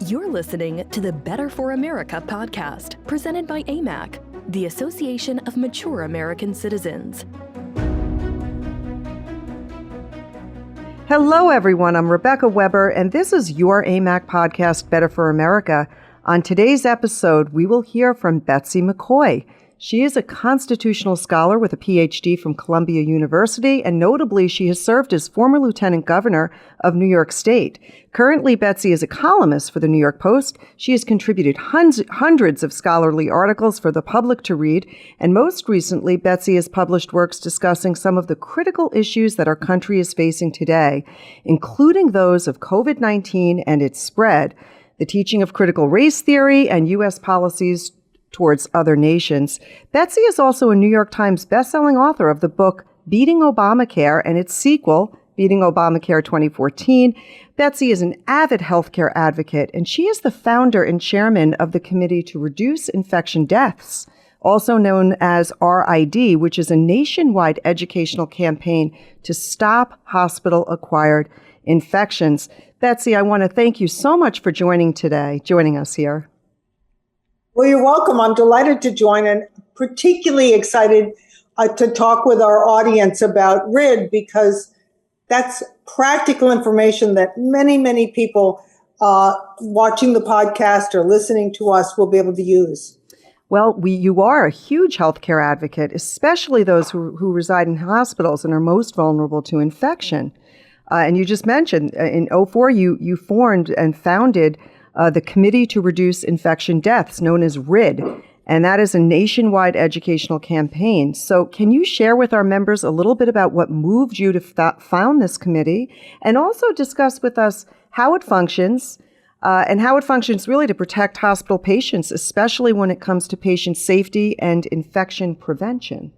You're listening to the Better for America podcast, presented by AMAC, the Association of Mature American Citizens. Hello, everyone. I'm Rebecca Weber, and this is your AMAC podcast, Better for America. On today's episode, we will hear from Betsy McCaughey. She is a constitutional scholar with a PhD from Columbia University, and notably, she has served as former lieutenant governor of New York State. Currently, Betsy is a columnist for the New York Post. She has contributed hundreds of scholarly articles for the public to read, and most recently, Betsy has published works discussing some of the critical issues that our country is facing today, including those of COVID-19 and its spread, the teaching of critical race theory, and U.S. policies towards other nations. Betsy is also a New York Times bestselling author of the book Beating Obamacare and its sequel, Beating Obamacare 2014. Betsy is an avid healthcare advocate, and she is the founder and chairman of the Committee to Reduce Infection Deaths, also known as RID, which is a nationwide educational campaign to stop hospital-acquired infections. Betsy, I want to thank you so much for joining us here. Well, you're welcome. I'm delighted to join and particularly excited to talk with our audience about RID, because that's practical information that many, many people watching the podcast or listening to us will be able to use. Well, you are a huge healthcare advocate, especially those who reside in hospitals and are most vulnerable to infection. And you just mentioned in 2004, you formed and founded the Committee to Reduce Infection Deaths, known as RID, and that is a nationwide educational campaign. So can you share with our members a little bit about what moved you to found this committee, and also discuss with us how it functions, and how it functions really to protect hospital patients, especially when it comes to patient safety and infection prevention?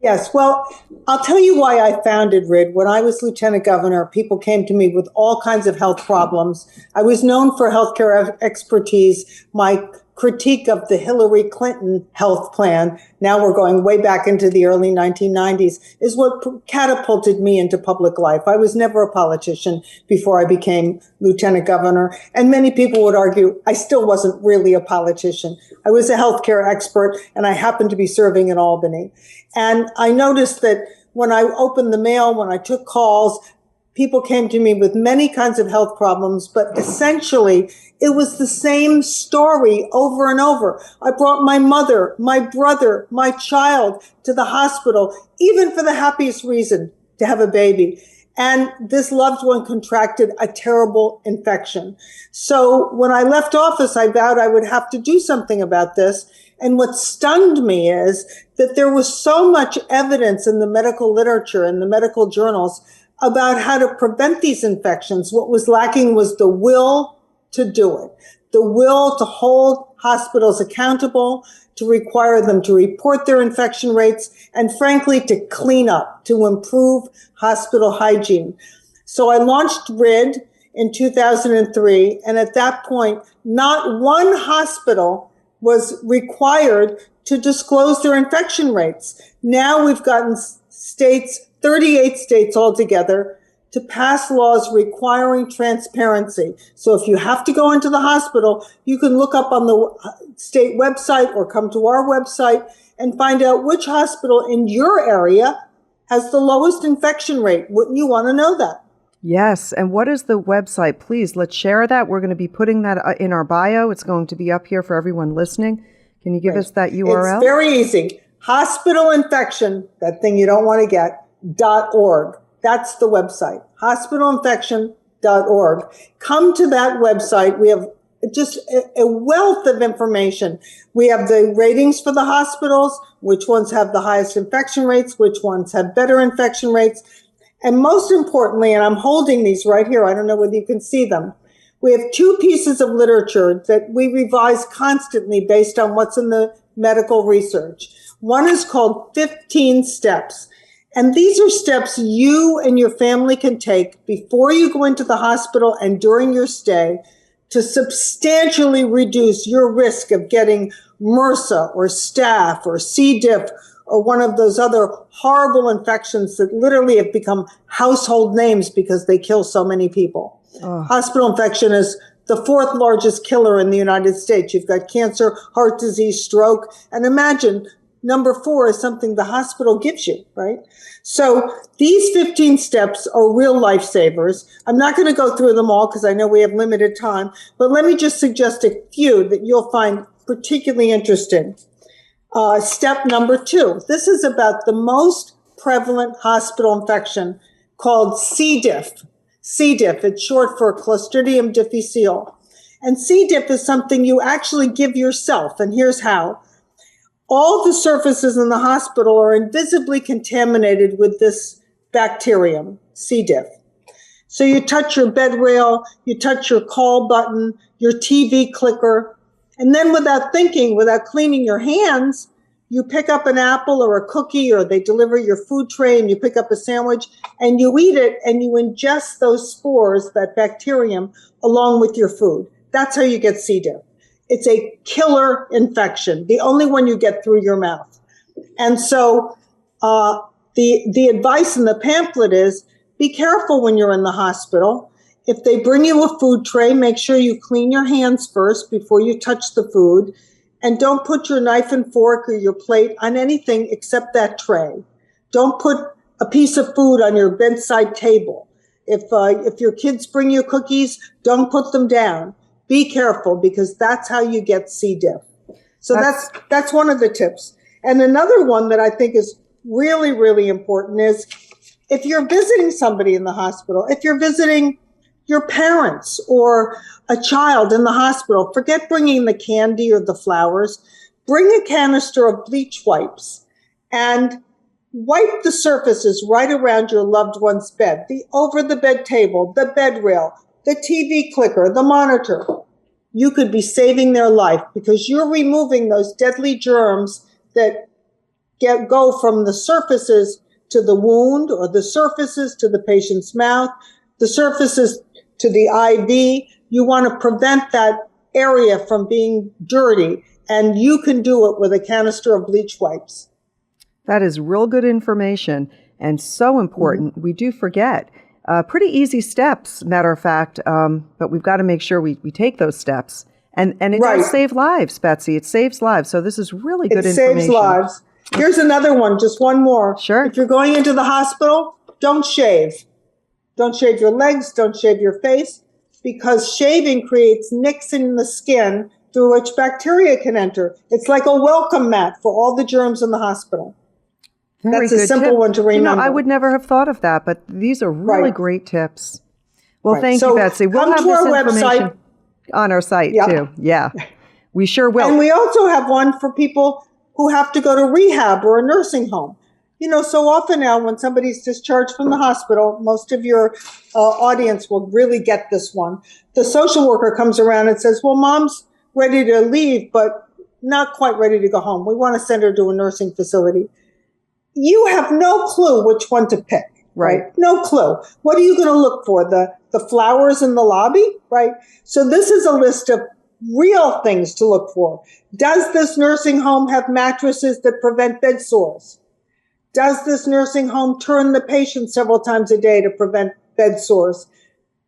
Yes, well, I'll tell you why I founded RID. When I was lieutenant governor, people came to me with all kinds of health problems. I was known for healthcare expertise. My critique of the Hillary Clinton health plan, now we're going way back into the early 1990s, is what catapulted me into public life. I was never a politician before I became lieutenant governor, and many people would argue I still wasn't really a politician. I was a healthcare expert, and I happened to be serving in Albany. And I noticed that when I opened the mail, when I took calls, people came to me with many kinds of health problems, but essentially it was the same story over and over. I brought my mother, my brother, my child to the hospital, even for the happiest reason, to have a baby. And this loved one contracted a terrible infection. So when I left office, I vowed I would have to do something about this. And what stunned me is that there was so much evidence in the medical literature and the medical journals about how to prevent these infections. What was lacking was the will to do it, the will to hold hospitals accountable, to require them to report their infection rates, and frankly, to clean up, to improve hospital hygiene. So I launched RID in 2003, and at that point, not one hospital was required to disclose their infection rates. Now we've gotten states, 38 states altogether, to pass laws requiring transparency. So if you have to go into the hospital, you can look up on the state website or come to our website and find out which hospital in your area has the lowest infection rate. Wouldn't you want to know that? Yes. And what is the website? Please, let's share that. We're going to be putting that in our bio. It's going to be up here for everyone listening. Can you give us that URL? It's very easy. Hospital infection, that thing you don't want to get, .org. That's the website, hospitalinfection.org. Come to that website. We have just a wealth of information. We have the ratings for the hospitals, which ones have the highest infection rates, which ones have better infection rates. And most importantly, and I'm holding these right here, I don't know whether you can see them, we have two pieces of literature that we revise constantly based on what's in the medical research. One is called 15 Steps. And these are steps you and your family can take before you go into the hospital and during your stay to substantially reduce your risk of getting MRSA or staph or C. diff or one of those other horrible infections that literally have become household names because they kill so many people. Oh. Hospital infection is the fourth largest killer in the United States. You've got cancer, heart disease, stroke, and imagine number 4 is something the hospital gives you, right? So these 15 steps are real lifesavers. I'm not going to go through them all because I know we have limited time, but let me just suggest a few that you'll find particularly interesting. Step number 2. This is about the most prevalent hospital infection called C. diff. C. diff, it's short for Clostridium difficile. And C. diff is something you actually give yourself, and here's how. All the surfaces in the hospital are invisibly contaminated with this bacterium, C. diff. So you touch your bed rail, you touch your call button, your TV clicker, and then without thinking, without cleaning your hands, you pick up an apple or a cookie, or they deliver your food tray and you pick up a sandwich and you eat it and you ingest those spores, that bacterium, along with your food. That's how you get C. diff. It's a killer infection, the only one you get through your mouth. And so the advice in the pamphlet is be careful when you're in the hospital. If they bring you a food tray, make sure you clean your hands first before you touch the food. And don't put your knife and fork or your plate on anything except that tray. Don't put a piece of food on your bedside table. If your kids bring you cookies, don't put them down. Be careful, because that's how you get C. diff. So that's one of the tips. And another one that I think is really, really important is if you're visiting somebody in the hospital, if you're visiting your parents or a child in the hospital, forget bringing the candy or the flowers. Bring a canister of bleach wipes and wipe the surfaces right around your loved one's bed, the over the bed table, the bed rail, the TV clicker, the monitor. You could be saving their life because you're removing those deadly germs that go from the surfaces to the wound, or the surfaces to the patient's mouth, the surfaces to the IV. You want to prevent that area from being dirty, and you can do it with a canister of bleach wipes. That is real good information and so important. Mm-hmm. We do forget. Pretty easy steps, matter of fact, but we've got to make sure we take those steps. And it does save lives, Betsy. It saves lives. So this is really good information. It saves lives. Here's another one, just one more. Sure. If you're going into the hospital, don't shave. Don't shave your legs, don't shave your face, because shaving creates nicks in the skin through which bacteria can enter. It's like a welcome mat for all the germs in the hospital. That's a simple one to remember. I would never have thought of that, but these are really great tips. Well, thank you, Betsy. We'll have this information on our site, too. Yeah, we sure will. And we also have one for people who have to go to rehab or a nursing home. You know, so often now when somebody's discharged from the hospital, most of your audience will really get this one. The social worker comes around and says, well, mom's ready to leave, but not quite ready to go home. We want to send her to a nursing facility. You have no clue which one to pick, right? No clue. What are you going to look for? The flowers in the lobby, right? So this is a list of real things to look for. Does this nursing home have mattresses that prevent bed sores? Does this nursing home turn the patient several times a day to prevent bed sores?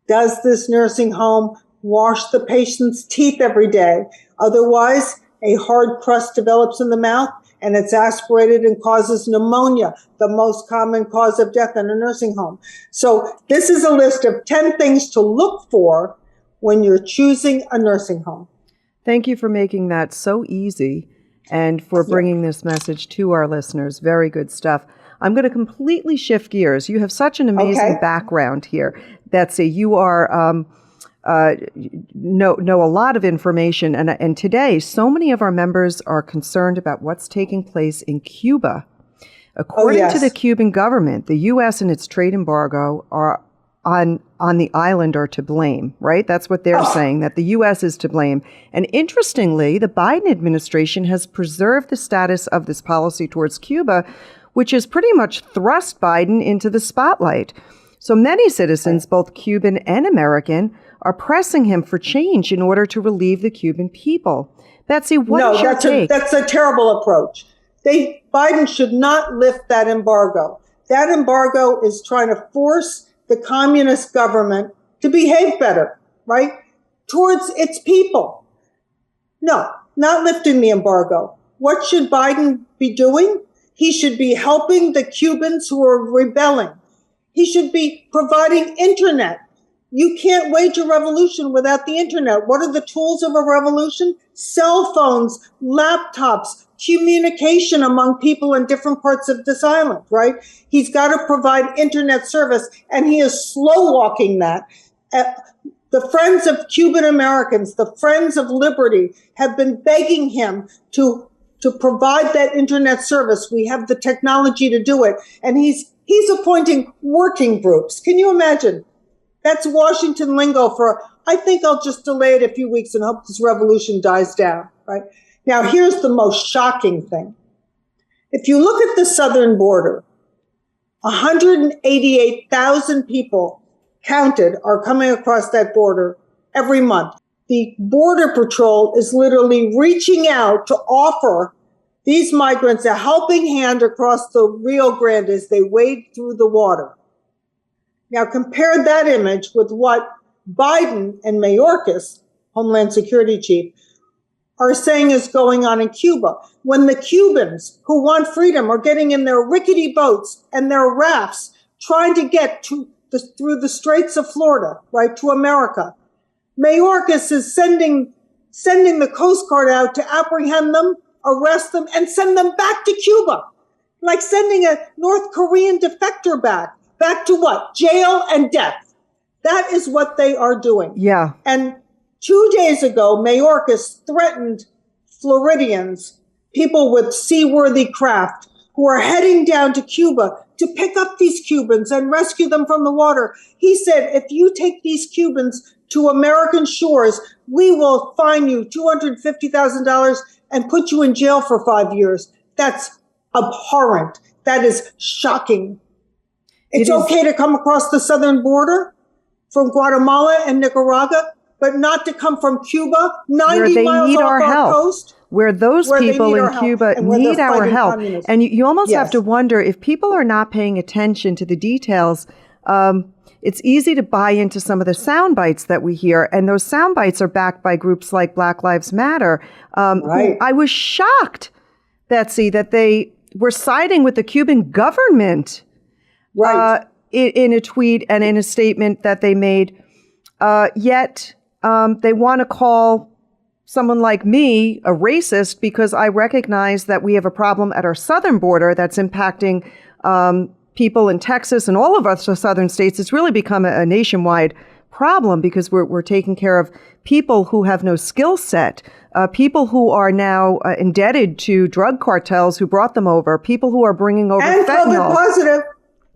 Does this nursing home wash the patient's teeth every day? Otherwise, a hard crust develops in the mouth and it's aspirated and causes pneumonia, the most common cause of death in a nursing home. So this is a list of 10 things to look for when you're choosing a nursing home. Thank you for making that so easy and for bringing this message to our listeners. Very good stuff. I'm going to completely shift gears. You have such an amazing background here, Betsy. You are know a lot of information, and today so many of our members are concerned about what's taking place in Cuba. According to the Cuban government, the U.S. and its trade embargo are on the island are to blame, right? That's what they're saying, that the U.S. is to blame. And interestingly, the Biden administration has preserved the status of this policy towards Cuba, which has pretty much thrust Biden into the spotlight. So many citizens, both Cuban and American, are pressing him for change in order to relieve the Cuban people. Betsy, what is your take? That's a terrible approach. Biden should not lift that embargo. That embargo is trying to force the communist government to behave better, right? towards its people. No, not lifting the embargo. What should Biden be doing? He should be helping the Cubans who are rebelling. He should be providing internet. You can't wage a revolution without the internet. What are the tools of a revolution? Cell phones, laptops, communication among people in different parts of this island, right? He's got to provide internet service, and he is slow walking that. The Friends of Cuban Americans, the Friends of Liberty, have been begging him to provide that internet service. We have the technology to do it. And he's appointing working groups. Can you imagine? That's Washington lingo for, I think I'll just delay it a few weeks and hope this revolution dies down, right? Now, here's the most shocking thing. If you look at the southern border, 188,000 people counted are coming across that border every month. The Border Patrol is literally reaching out to offer these migrants a helping hand across the Rio Grande as they wade through the water. Now, compare that image with what Biden and Mayorkas, Homeland Security Chief, are saying is going on in Cuba. When the Cubans who want freedom are getting in their rickety boats and their rafts trying to get through the Straits of Florida, right, to America, Mayorkas is sending the Coast Guard out to apprehend them, arrest them, and send them back to Cuba, like sending a North Korean defector back to what? Jail and death. That is what they are doing. Yeah. And 2 days ago, Mayorkas threatened Floridians, people with seaworthy craft, who are heading down to Cuba to pick up these Cubans and rescue them from the water. He said, if you take these Cubans to American shores, we will fine you $250,000 and put you in jail for 5 years. That's abhorrent. That is shocking. It's okay to come across the southern border from Guatemala and Nicaragua, but not to come from Cuba, 90 miles off our coast. Where those people in Cuba need our help. And you almost have to wonder, if people are not paying attention to the details, it's easy to buy into some of the sound bites that we hear. And those sound bites are backed by groups like Black Lives Matter. Right. I was shocked, Betsy, that they were siding with the Cuban government. Right. In a tweet and in a statement that they made. Yet they want to call someone like me a racist because I recognize that we have a problem at our southern border that's impacting people in Texas and all of us southern states. It's really become a nationwide problem because we're taking care of people who have no skill set, people who are now indebted to drug cartels who brought them over, people who are bringing over and fentanyl. COVID positive.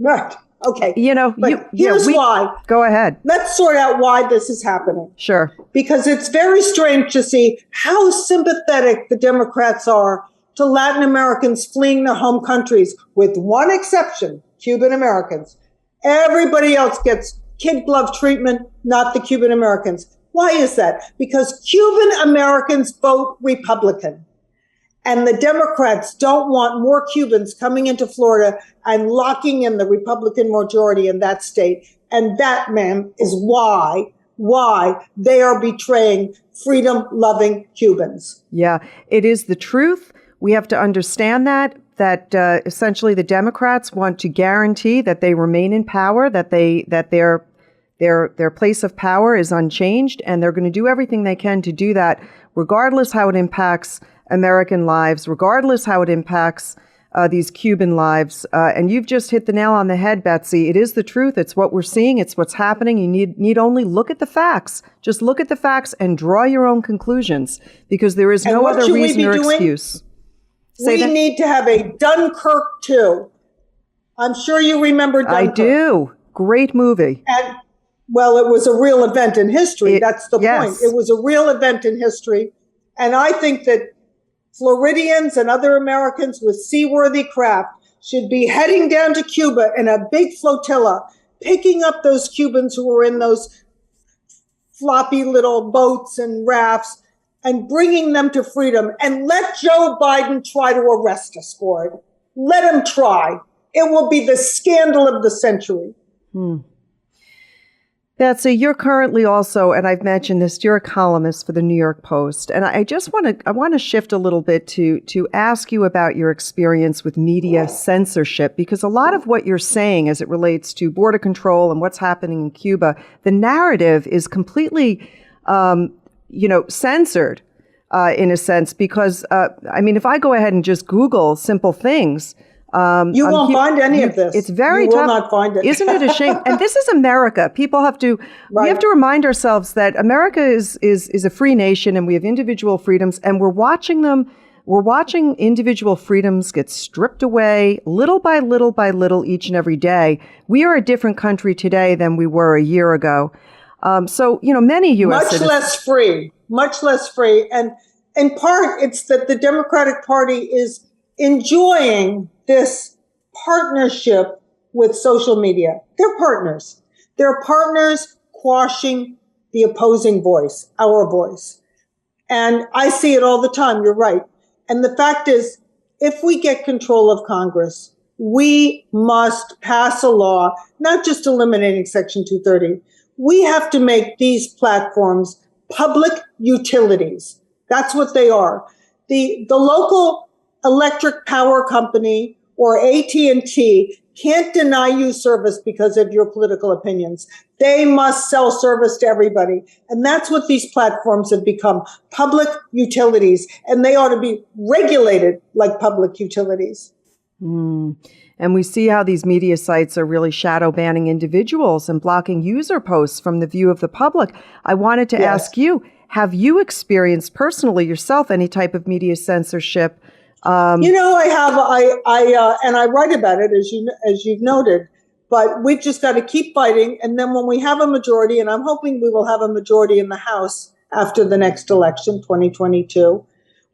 Right. Okay. Here's why. Go ahead. Let's sort out why this is happening. Sure. Because it's very strange to see how sympathetic the Democrats are to Latin Americans fleeing their home countries, with one exception, Cuban Americans. Everybody else gets kid glove treatment, not the Cuban Americans. Why is that? Because Cuban Americans vote Republican. And the Democrats don't want more Cubans coming into Florida and locking in the Republican majority in that state. And that, ma'am, is why they are betraying freedom-loving Cubans. Yeah, it is the truth. We have to understand that essentially the Democrats want to guarantee that they remain in power, that their place of power is unchanged, and they're going to do everything they can to do that, regardless how it impacts American lives, regardless how it impacts these Cuban lives. And you've just hit the nail on the head, Betsy. It is the truth. It's what we're seeing. It's what's happening. You need only look at the facts. Just look at the facts and draw your own conclusions, because there is no other reason or excuse. We need to have a Dunkirk 2. I'm sure you remember Dunkirk. I do. Great movie. And, well, it was a real event in history. That's the point. It was a real event in history. And I think that Floridians and other Americans with seaworthy craft should be heading down to Cuba in a big flotilla, picking up those Cubans who were in those floppy little boats and rafts and bringing them to freedom. And let Joe Biden try to arrest us for it. Let him try. It will be the scandal of the century. Betsy, you're currently also, and I've mentioned this, you're a columnist for the New York Post. And I want to shift a little bit to ask you about your experience with media censorship, because a lot of what you're saying as it relates to border control and what's happening in Cuba, the narrative is completely, censored in a sense, because, if I go ahead and just Google simple things, you won't find any of this. It's very tough. You will not find it. Isn't it a shame? And this is America. People have to, we have to remind ourselves that America is a free nation and we have individual freedoms, and we're watching individual freedoms get stripped away little by little by little each and every day. We are a different country today than we were a year ago. Many U.S. much less free. And in part, it's that the Democratic Party is enjoying this partnership with social media. They're partners. They're partners quashing the opposing voice, our voice. And I see it all the time. You're right. And the fact is, if we get control of Congress, we must pass a law, not just eliminating Section 230. We have to make these platforms public utilities. That's what they are. The local electric power company or AT&T can't deny you service because of your political opinions. They must sell service to everybody. And that's what these platforms have become, public utilities. And they ought to be regulated like public utilities. And we see how these media sites are really shadow banning individuals and blocking user posts from the view of the public. I wanted to ask you, have you experienced personally yourself any type of media censorship? I have. And I write about it, as you've noted. But we've just got to keep fighting. And then when we have a majority, and I'm hoping we will have a majority in the House after the next election, 2022,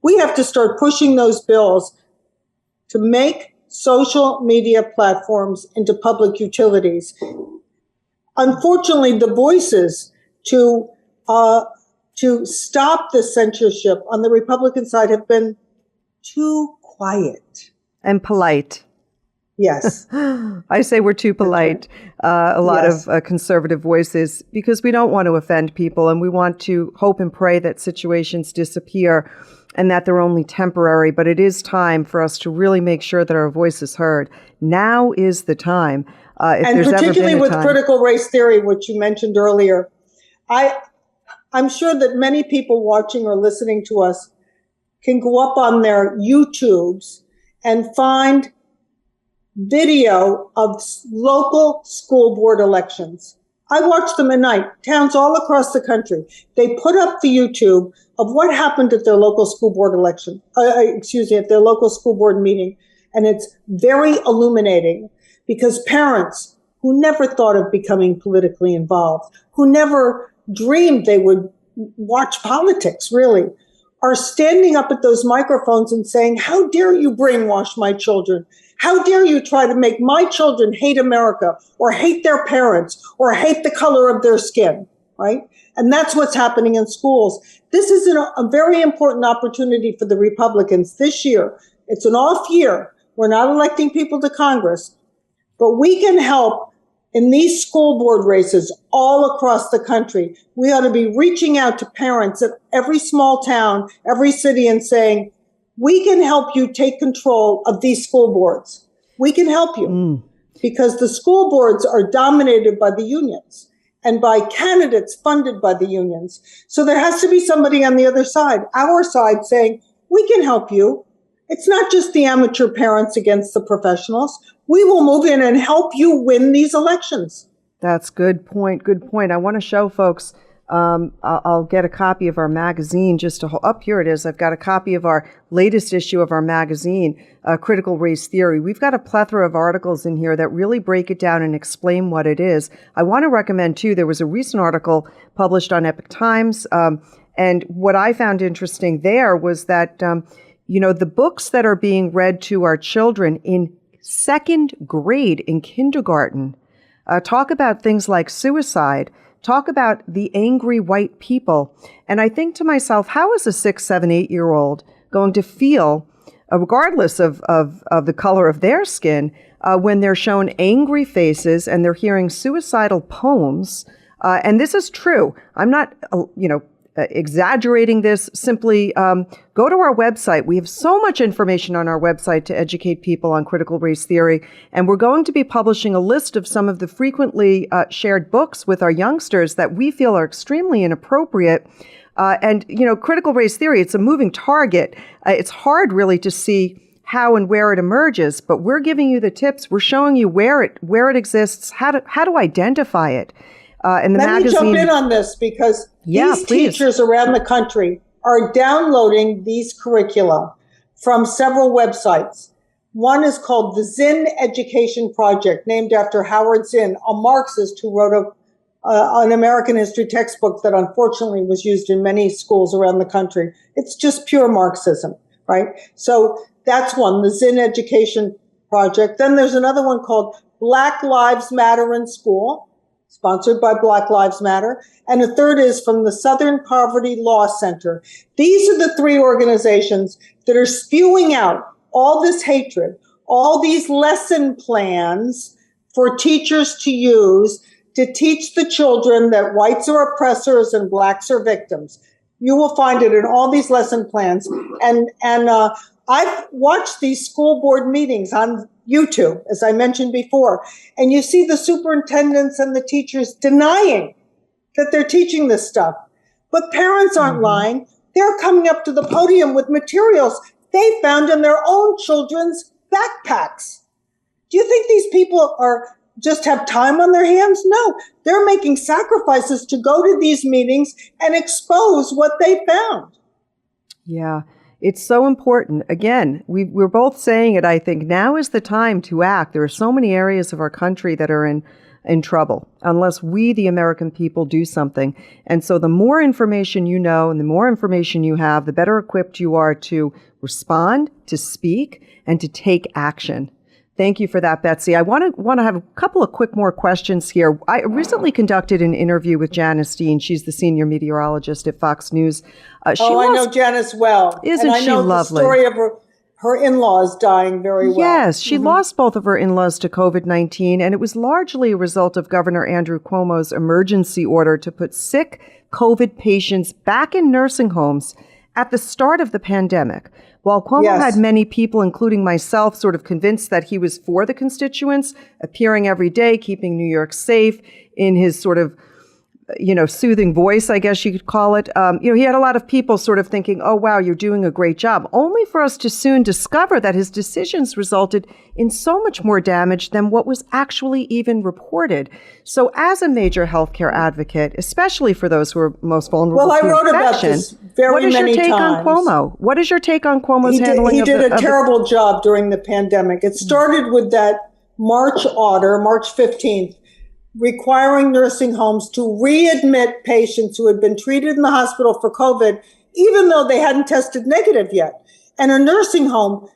we have to start pushing those bills to make social media platforms into public utilities. Unfortunately, the voices to stop the censorship on the Republican side have been too quiet. And polite. Yes. I say we're too polite, a lot of conservative voices, because we don't want to offend people and we want to hope and pray that situations disappear and that they're only temporary. But it is time for us to really make sure that our voice is heard. Now is the time. And particularly with critical race theory, which you mentioned earlier, I'm sure that many people watching or listening to us can go up on their YouTubes and find video of local school board elections. I watch them at night, towns all across the country. They put up the YouTube of what happened at their local school board election, at their local school board meeting. And it's very illuminating because parents who never thought of becoming politically involved, who never dreamed they would watch politics, really, are standing up at those microphones and saying, how dare you brainwash my children? How dare you try to make my children hate America or hate their parents or hate the color of their skin, right? And that's what's happening in schools. This is a very important opportunity for the Republicans this year. It's an off year. We're not electing people to Congress, but we can help in these school board races all across the country. We ought to be reaching out to parents at every small town, every city, and saying, we can help you take control of these school boards. We can help you because the school boards are dominated by the unions and by candidates funded by the unions. So there has to be somebody on the other side, our side, saying, we can help you. It's not just the amateur parents against the professionals. We will move in and help you win these elections. That's good point. Good point. I want to show folks, I'll get a copy of our magazine up here it is. I've got a copy of our latest issue of our magazine, Critical Race Theory. We've got a plethora of articles in here that really break it down and explain what it is. I want to recommend, too, there was a recent article published on Epoch Times. And what I found interesting there was that, the books that are being read to our children in second grade in kindergarten talk about things like suicide, talk about the angry white people. And I think to myself, how is a 6, 7, 8-year-old going to feel, regardless of the color of their skin, when they're shown angry faces and they're hearing suicidal poems And this is true. I'm not, exaggerating this. Simply go to our website. We have so much information on our website to educate people on critical race theory. And we're going to be publishing a list of some of the frequently shared books with our youngsters that we feel are extremely inappropriate. And critical race theory, it's a moving target. It's hard really to see how and where it emerges, but we're giving you the tips. We're showing you where it exists, how to identify it. In the Let me jump in on this because these teachers around the country are downloading these curricula from several websites. One is called the Zinn Education Project, named after Howard Zinn, a Marxist who wrote an American history textbook that unfortunately was used in many schools around the country. It's just pure Marxism, right? So that's one, the Zinn Education Project. Then there's another one called Black Lives Matter in School, sponsored by Black Lives Matter. And a third is from the Southern Poverty Law Center. These are the three organizations that are spewing out all this hatred, all these lesson plans for teachers to use to teach the children that whites are oppressors and blacks are victims. You will find it in all these lesson plans. And I've watched these school board meetings on YouTube, as I mentioned before, and you see the superintendents and the teachers denying that they're teaching this stuff. But parents aren't lying. They're coming up to the podium with materials they found in their own children's backpacks. Do you think these people just have time on their hands? No, they're making sacrifices to go to these meetings and expose what they found. Yeah. It's so important. Again, we're both saying it, I think. Now is the time to act. There are so many areas of our country that are in trouble unless we, the American people, do something. And so the more information you know and the more information you have, the better equipped you are to respond, to speak, and to take action. Thank you for that, Betsy. I want to have a couple of quick more questions here. I recently conducted an interview with Janice Dean. She's the senior meteorologist at Fox News. I know Janice well. Isn't she lovely? The story of her in-laws dying very well. Yes, she lost both of her in-laws to COVID-19, and it was largely a result of Governor Andrew Cuomo's emergency order to put sick COVID patients back in nursing homes at the start of the pandemic. While Cuomo had many people, including myself, sort of convinced that he was for the constituents, appearing every day, keeping New York safe in his sort of, soothing voice, I guess you could call it. He had a lot of people sort of thinking, oh, wow, you're doing a great job, only for us to soon discover that his decisions resulted in so much more damage than what was actually even reported. So as a major healthcare advocate, especially for those who are most vulnerable to infection, I wrote about this very many times. What is your take on Cuomo? What is your take on Cuomo's handling of the... He did a terrible job during the pandemic. It started with that March order, March 15th, requiring nursing homes to readmit patients who had been treated in the hospital for COVID, even though they hadn't tested negative yet. And a nursing home,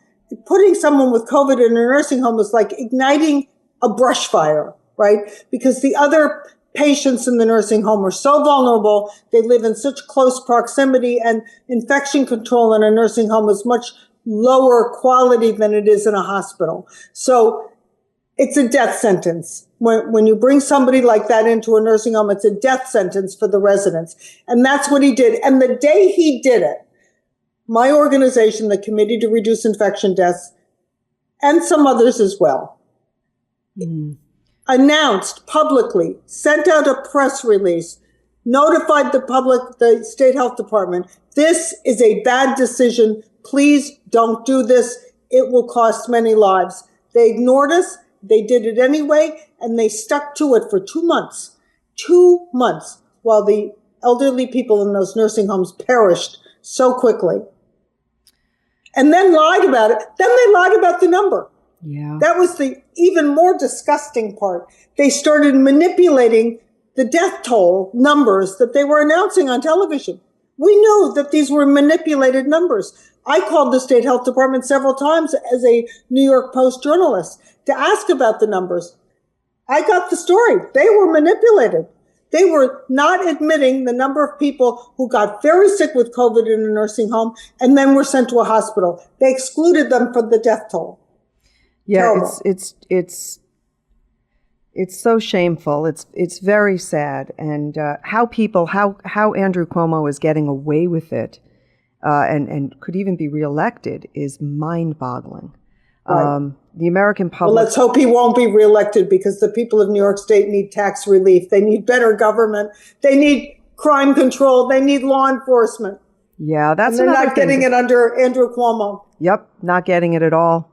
putting someone with COVID in a nursing home was like igniting a brush fire, right? Because the other patients in the nursing home are so vulnerable. They live in such close proximity, and infection control in a nursing home is much lower quality than it is in a hospital. So it's a death sentence. When you bring somebody like that into a nursing home, it's a death sentence for the residents. And that's what he did. And the day he did it, my organization, the Committee to Reduce Infection Deaths, and some others as well, announced publicly, sent out a press release, notified the state health department, this is a bad decision. Please don't do this. It will cost many lives. They ignored us. They did it anyway, and they stuck to it for 2 months. 2 months, while the elderly people in those nursing homes perished so quickly. And then lied about it. Then they lied about the number. Yeah. That was the even more disgusting part. They started manipulating the death toll numbers that they were announcing on television. We knew that these were manipulated numbers. I called the state health department several times as a New York Post journalist to ask about the numbers. I got the story. They were manipulated. They were not admitting the number of people who got very sick with COVID in a nursing home and then were sent to a hospital. They excluded them from the death toll. Yeah, It's so shameful. It's very sad, and how Andrew Cuomo is getting away with it, and could even be reelected is mind-boggling. Right. The American public. Well, let's hope he won't be reelected, because the people of New York State need tax relief. They need better government. They need crime control. They need law enforcement. Yeah, that's and they're another not getting thing. it under Andrew Cuomo. Yep, not getting it at all.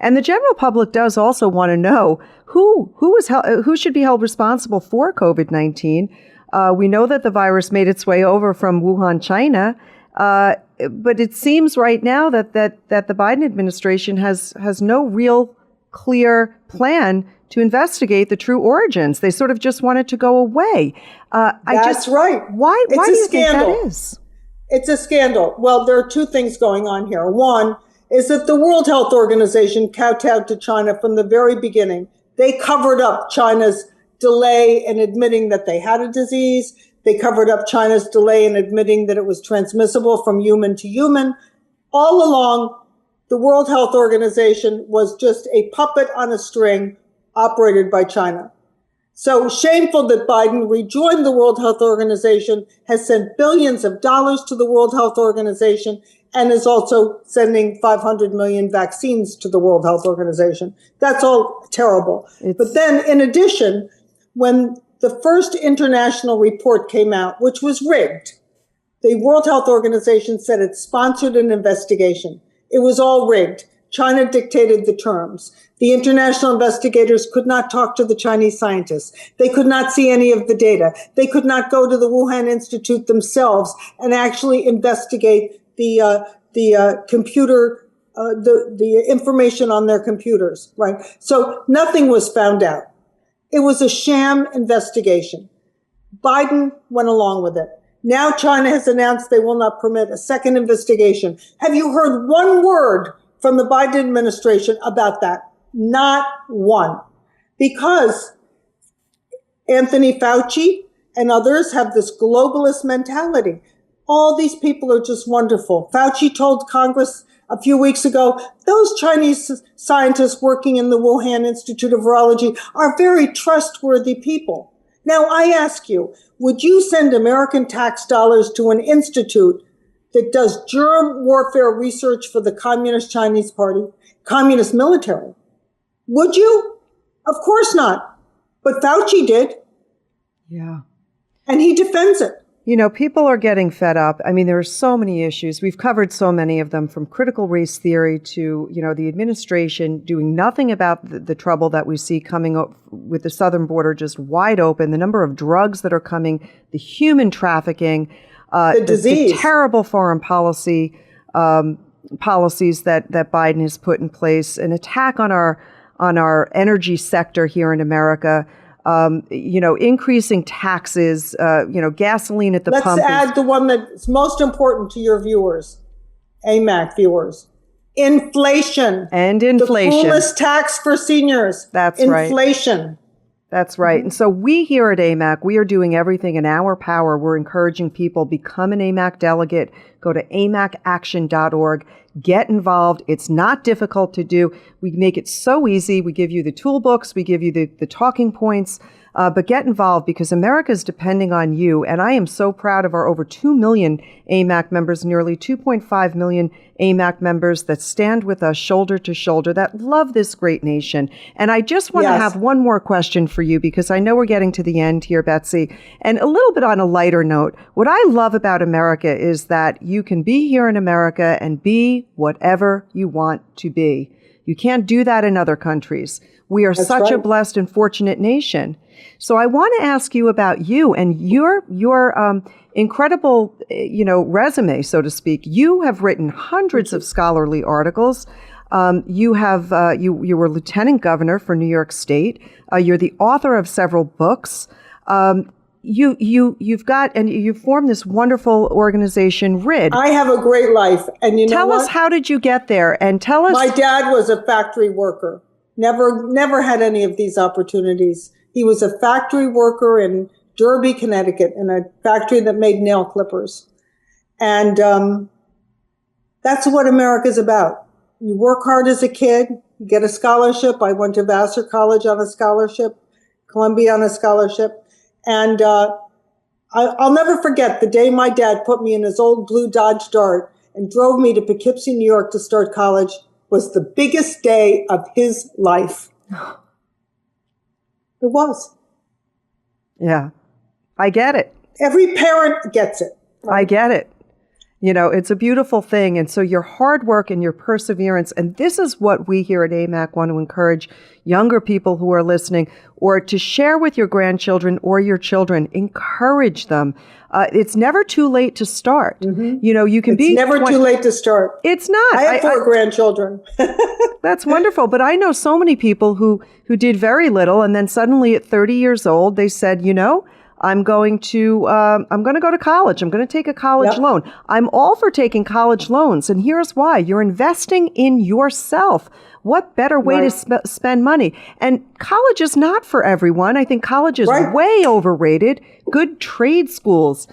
And the general public does also want to know who should be held responsible for COVID-19. We know that the virus made its way over from Wuhan, China, but it seems right now that the Biden administration has no real clear plan to investigate the true origins. They sort of just want it to go away. That's right. Why do you think that is? It's a scandal. Well, there are two things going on here. One is that the World Health Organization kowtowed to China from the very beginning. They covered up China's delay in admitting that they had a disease. They covered up China's delay in admitting that it was transmissible from human to human. All along, the World Health Organization was just a puppet on a string operated by China. So shameful that Biden rejoined the World Health Organization, has sent billions of dollars to the World Health Organization, and is also sending 500 million vaccines to the World Health Organization. That's all terrible. But then, in addition, when the first international report came out, which was rigged, the World Health Organization said it sponsored an investigation. It was all rigged. China dictated the terms. The international investigators could not talk to the Chinese scientists. They could not see any of the data. They could not go to the Wuhan Institute themselves and actually investigate the computer, the information on their computers, right? So nothing was found out. It was a sham investigation. Biden went along with it. Now China has announced they will not permit a second investigation. Have you heard one word from the Biden administration about that? Not one. Because Anthony Fauci and others have this globalist mentality. All these people are just wonderful. Fauci told Congress a few weeks ago, those Chinese scientists working in the Wuhan Institute of Virology are very trustworthy people. Now, I ask you, would you send American tax dollars to an institute that does germ warfare research for the Communist Chinese Party, Communist military? Would you? Of course not. But Fauci did. Yeah. And he defends it. You know, people are getting fed up. I mean, there are so many issues. We've covered so many of them, from critical race theory to, the administration doing nothing about the trouble that we see coming up with the southern border just wide open, the number of drugs that are coming, the human trafficking, the disease, the terrible foreign policies that Biden has put in place, an attack on our energy sector here in America. Increasing taxes, gasoline at the pump. Let's add the one that's most important to your viewers, AMAC viewers. Inflation. And inflation. The coolest tax for seniors. That's right. Inflation. That's right. And so we here at AMAC, we are doing everything in our power. We're encouraging people, become an AMAC delegate. Go to amacaction.org. Get involved. It's not difficult to do. We make it so easy. We give you the tool books. We give you the talking points. But get involved, because America is depending on you. And I am so proud of our over 2 million AMAC members, nearly 2.5 million AMAC members that stand with us shoulder to shoulder, that love this great nation. And I just want to have one more question for you, because I know we're getting to the end here, Betsy. And a little bit on a lighter note, what I love about America is that you can be here in America and be whatever you want to be. You can't do that in other countries. We are such a blessed and fortunate nation. So I want to ask you about you and your incredible, resume, so to speak. You have written hundreds of scholarly articles. You were lieutenant governor for New York State. You're the author of several books. You've formed this wonderful organization, RID. I have a great life, and tell us, how did you get there? And tell us. My dad was a factory worker. Never had any of these opportunities. He was a factory worker in Derby, Connecticut, in a factory that made nail clippers. And that's what America's about. You work hard as a kid, you get a scholarship. I went to Vassar College on a scholarship. Columbia on a scholarship. And I'll never forget the day my dad put me in his old blue Dodge Dart and drove me to Poughkeepsie, New York to start college was the biggest day of his life. It was. Yeah, I get it. Every parent gets it. Right? I get it. You know, it's a beautiful thing. And so your hard work and your perseverance, and this is what we here at AMAC want to encourage younger people who are listening, or to share with your grandchildren or your children, encourage them. It's never too late to start. Mm-hmm. You know, you can It's never too late to start. It's not. I have 4 grandchildren. That's wonderful. But I know so many people who did very little, and then suddenly at 30 years old, they said, you know, I'm going to go to college. I'm going to take a college loan. I'm all for taking college loans. And here's why. You're investing in yourself. What better way to spend money? And college is not for everyone. I think college is way overrated. Good trade schools.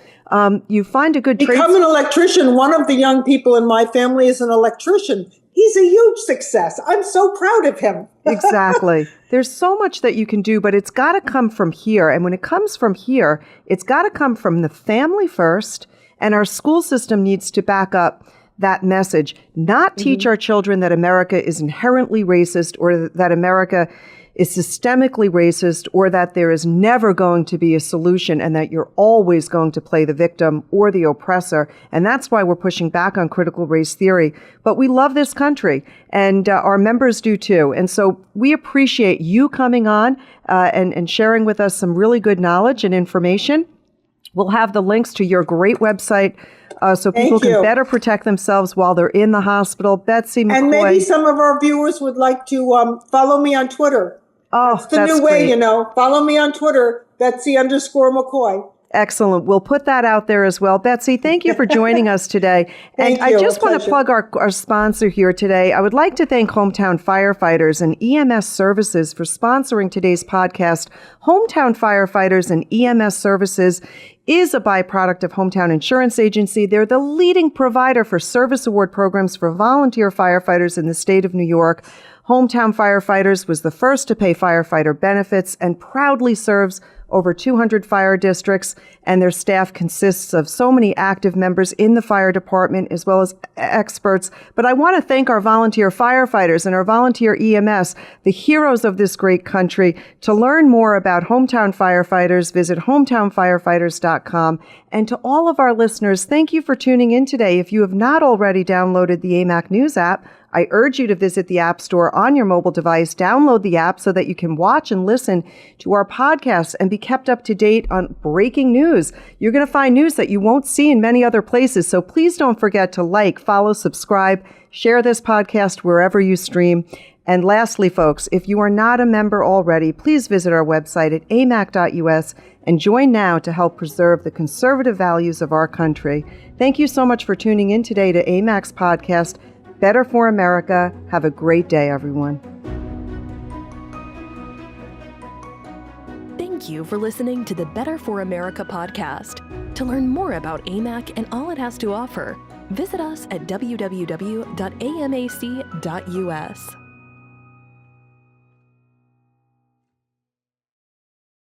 You find a good trade Become an electrician. One of the young people in my family is an electrician. He's a huge success. I'm so proud of him. Exactly. There's so much that you can do, but it's got to come from here. And when it comes from here, it's got to come from the family first. And our school system needs to back up that message, not teach our children that America is inherently racist, or that America is systemically racist, or that there is never going to be a solution and that you're always going to play the victim or the oppressor. And that's why we're pushing back on critical race theory. But we love this country, and our members do too. And so we appreciate you coming on and sharing with us some really good knowledge and information. We'll have the links to your great website so people can better protect themselves while they're in the hospital. Betsy McCaughey. And maybe some of our viewers would like to follow me on Twitter. Oh, that's the new way, you know. Follow me on Twitter, Betsy_McCaughey. Excellent. We'll put that out there as well. Betsy, thank you for joining us today. And I just want to plug our sponsor here today. I would like to thank Hometown Firefighters and EMS Services for sponsoring today's podcast. Hometown Firefighters and EMS Services is a byproduct of Hometown Insurance Agency. They're the leading provider for service award programs for volunteer firefighters in the state of New York. Hometown Firefighters was the first to pay firefighter benefits and proudly serves over 200 fire districts, and their staff consists of so many active members in the fire department as well as experts. But I want to thank our volunteer firefighters and our volunteer EMS, the heroes of this great country. To learn more about Hometown Firefighters, visit hometownfirefighters.com. And to all of our listeners, thank you for tuning in today. If you have not already downloaded the AMAC News app, I urge you to visit the App Store on your mobile device, download the app so that you can watch and listen to our podcasts and be kept up to date on breaking news. You're going to find news that you won't see in many other places, so please don't forget to like, follow, subscribe, share this podcast wherever you stream. And lastly, folks, if you are not a member already, please visit our website at amac.us and join now to help preserve the conservative values of our country. Thank you so much for tuning in today to AMAC's podcast, Better for America. Have a great day, everyone. Thank you for listening to the Better for America podcast. To learn more about AMAC and all it has to offer, visit us at www.amac.us.